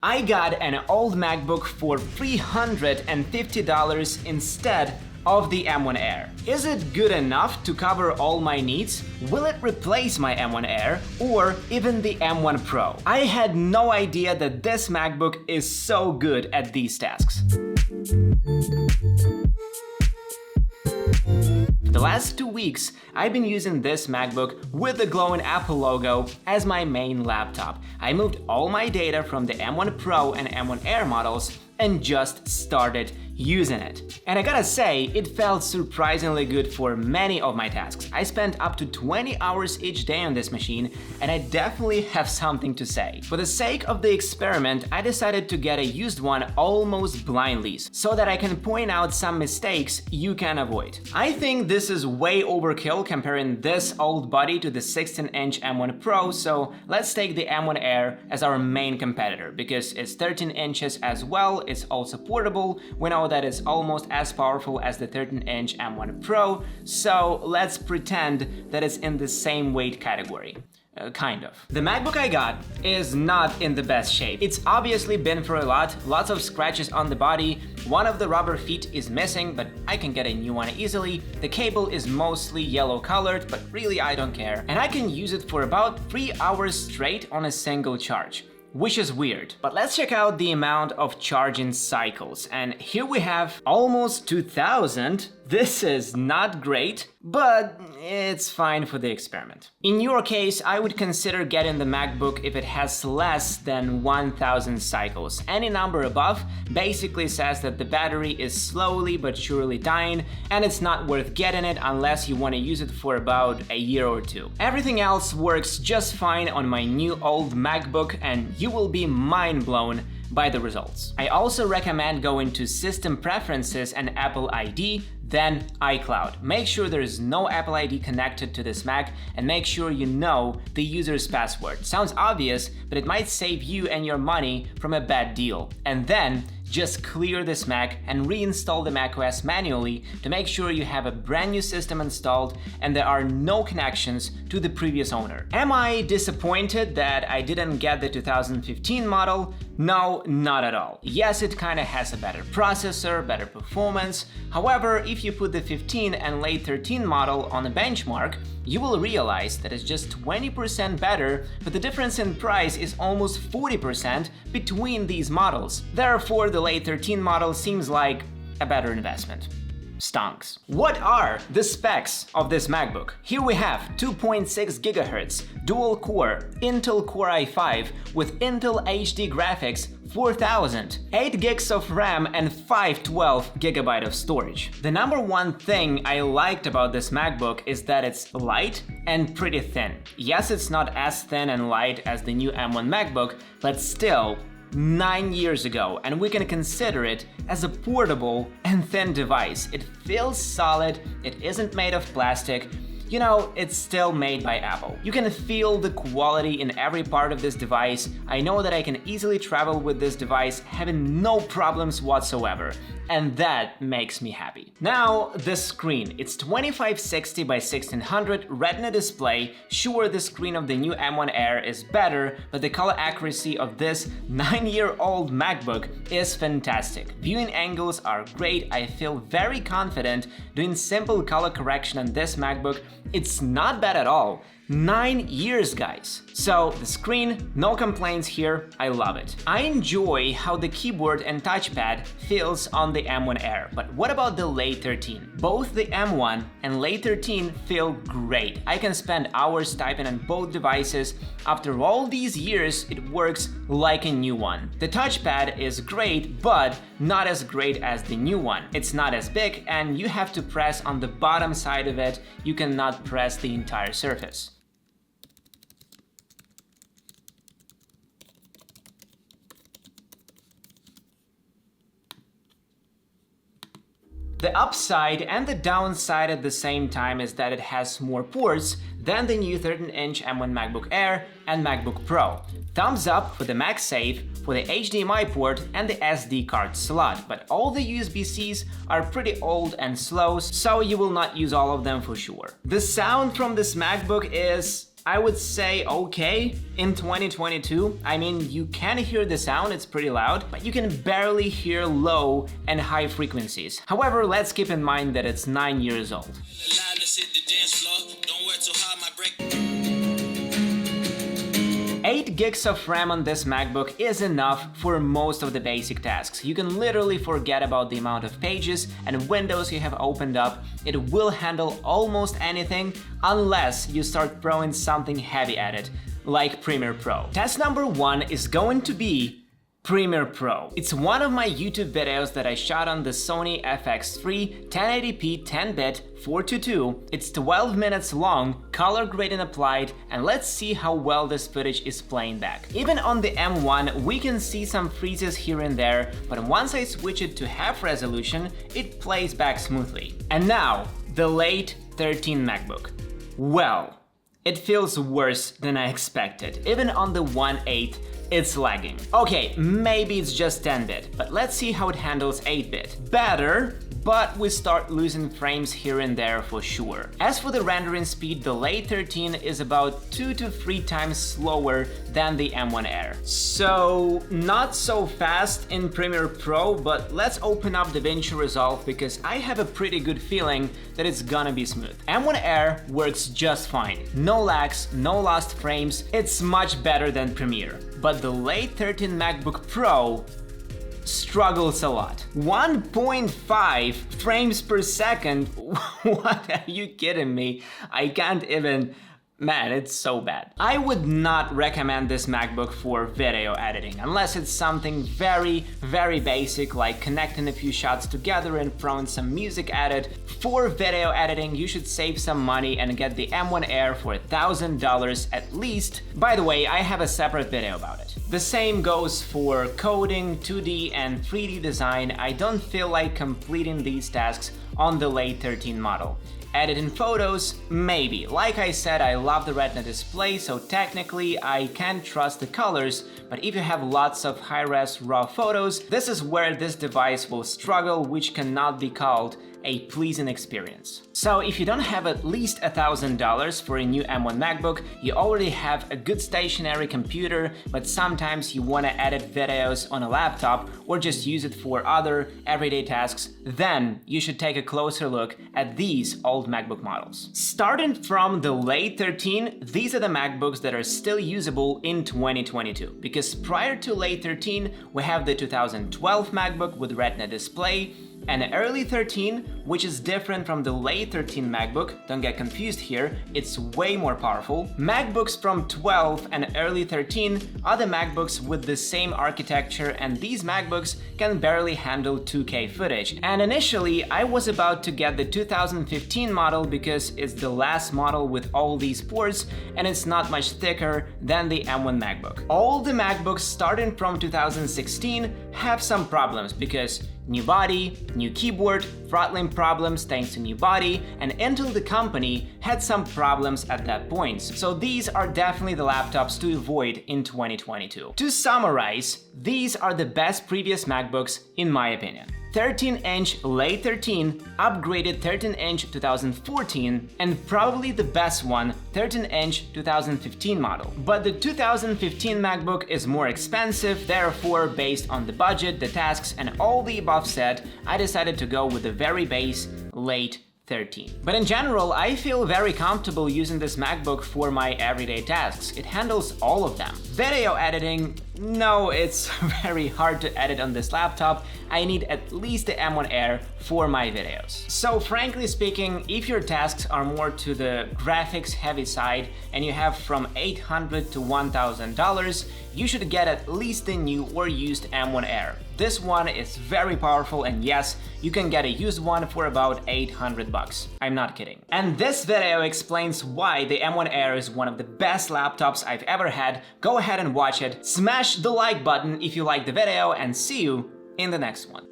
I got an old MacBook for $350 instead of the M1 Air. Is it good enough to cover all my needs? Will it replace my M1 Air or even the M1 Pro? I had no idea that this MacBook is so good at these tasks. The last 2 weeks, I've been using this MacBook with the glowing Apple logo as my main laptop. I moved all my data from the M1 Pro and M1 Air models and just started using it. And I gotta say, it felt surprisingly good for many of my tasks. I spent up to 20 hours each day on this machine, and I definitely have something to say. For the sake of the experiment, I decided to get a used one almost blindly, so that I can point out some mistakes you can avoid. I think this is way overkill comparing this old body to the 16-inch M1 Pro, so let's take the M1 Air as our main competitor, because it's 13 inches as well, it's also portable, we know that it's almost as powerful as the 13-inch M1 Pro, so let's pretend that it's in the same weight category. Kind of. The MacBook I got is not in the best shape. It's obviously been through a lot, lots of scratches on the body, one of the rubber feet is missing, but I can get a new one easily, the cable is mostly yellow colored, but really I don't care, and I can use it for about 3 hours straight on a single charge. Which is weird. But let's check out the amount of charging cycles, and here we have almost 2000. This is not great, but it's fine for the experiment. In your case, I would consider getting the MacBook if it has less than 1000 cycles. Any number above basically says that the battery is slowly but surely dying, and it's not worth getting it unless you want to use it for about a year or two. Everything else works just fine on my new old MacBook, and you will be mind blown by the results. I also recommend going to System Preferences and Apple ID, then iCloud. Make sure there is no Apple ID connected to this Mac, and make sure you know the user's password. Sounds obvious, but it might save you and your money from a bad deal. And then just clear this Mac and reinstall the macOS manually to make sure you have a brand new system installed and there are no connections to the previous owner. Am I disappointed that I didn't get the 2015 model? No, not at all. Yes, it kinda has a better processor, better performance. However, if you put the 15 and late 13 model on a benchmark, you will realize that it's just 20% better, but the difference in price is almost 40% between these models. Therefore, the late 13 model seems like a better investment. Stonks. What are the specs of this MacBook? Here we have 2.6 GHz, dual-core, Intel Core i5 with Intel HD graphics 4000, 8 gigs of RAM and 512 GB of storage. The number one thing I liked about this MacBook is that it's light and pretty thin. Yes, it's not as thin and light as the new M1 MacBook, but still, 9 years ago, and we can consider it as a portable and thin device. It feels solid, it isn't made of plastic. You know, it's still made by Apple. You can feel the quality in every part of this device. I know that I can easily travel with this device, having no problems whatsoever. And that makes me happy. Now, the screen. It's 2560 by 1600 Retina display. Sure, the screen of the new M1 Air is better, but the color accuracy of this 9-year-old MacBook is fantastic. Viewing angles are great. I feel very confident doing simple color correction on this MacBook. It's not bad at all. 9 years, guys. So the screen, no complaints here, I love it. I enjoy how the keyboard and touchpad feels on the M1 Air, but what about the late 13? Both the M1 and late 13 feel great. I can spend hours typing on both devices. After all these years, it works like a new one. The touchpad is great, but not as great as the new one. It's not as big, and you have to press on the bottom side of it. You cannot press the entire surface. The upside and the downside at the same time is that it has more ports than the new 13-inch M1 MacBook Air and MacBook Pro. Thumbs up for the MagSafe, for the HDMI port and the SD card slot, but all the USB-Cs are pretty old and slow, so you will not use all of them for sure. The sound from this MacBook is I would say okay in 2022. I mean, you can hear the sound, it's pretty loud, but you can barely hear low and high frequencies. However, let's keep in mind that it's 9 years old. 8 gigs of RAM on this MacBook is enough for most of the basic tasks. You can literally forget about the amount of pages and windows you have opened up. It will handle almost anything unless you start throwing something heavy at it, like Premiere Pro. Task number 1 is going to be Premiere Pro. It's one of my YouTube videos that I shot on the Sony FX3 1080p 10-bit 422. It's 12 minutes long, color grading applied, and let's see how well this footage is playing back. Even on the M1, we can see some freezes here and there, but once I switch it to half resolution, it plays back smoothly. And now, the late 13 MacBook. Well, it feels worse than I expected. Even on the 1/8, it's lagging. Okay, maybe it's just 10-bit, but let's see how it handles 8-bit. Better, but we start losing frames here and there for sure. As for the rendering speed, the late 13 is about 2 to 3 times slower than the M1 Air. So, not so fast in Premiere Pro, but let's open up DaVinci Resolve because I have a pretty good feeling that it's gonna be smooth. M1 Air works just fine. No lags, no lost frames, it's much better than Premiere. But the late 13 MacBook Pro struggles a lot. 1.5 frames per second? What, are you kidding me? I can't even... Man, it's so bad. I would not recommend this MacBook for video editing, unless it's something very, very basic, like connecting a few shots together and throwing some music at it. For video editing, you should save some money and get the M1 Air for $1,000 at least. By the way, I have a separate video about it. The same goes for coding, 2D and 3D design. I don't feel like completing these tasks on the late 13 model. Editing photos? Maybe. Like I said, I love the Retina display, so technically I can trust the colors, but if you have lots of high-res RAW photos, this is where this device will struggle, which cannot be called a pleasing experience. So if you don't have at least $1,000 for a new M1 MacBook, you already have a good stationary computer, but sometimes you want to edit videos on a laptop or just use it for other everyday tasks, then you should take a closer look at these old MacBook models. Starting from the late 13, these are the MacBooks that are still usable in 2022, because prior to late 13, we have the 2012 MacBook with Retina display, and early 13, which is different from the late 13 MacBook, don't get confused here, it's way more powerful. MacBooks from 12 and early 13 are the MacBooks with the same architecture, and these MacBooks can barely handle 2K footage. And initially, I was about to get the 2015 model because it's the last model with all these ports, and it's not much thicker than the M1 MacBook. All the MacBooks starting from 2016 have some problems because new body, new keyboard, throttling problems thanks to new body, and Intel the company had some problems at that point. So these are definitely the laptops to avoid in 2022. To summarize, these are the best previous MacBooks in my opinion. 13-inch late 13, upgraded 13-inch 2014, and probably the best one, 13-inch 2015 model. But the 2015 MacBook is more expensive, therefore, based on the budget, the tasks, and all the above said, I decided to go with the very base late 13. But in general, I feel very comfortable using this MacBook for my everyday tasks. It handles all of them. Video editing, no, it's very hard to edit on this laptop. I need at least the M1 Air for my videos. So frankly speaking, if your tasks are more to the graphics heavy side and you have from $800 to $1,000, you should get at least the new or used M1 Air. This one is very powerful, and yes, you can get a used one for about $800. I'm not kidding. And this video explains why the M1 Air is one of the best laptops I've ever had. Go ahead and watch it. Smash the like button if you liked the video, and see you in the next one.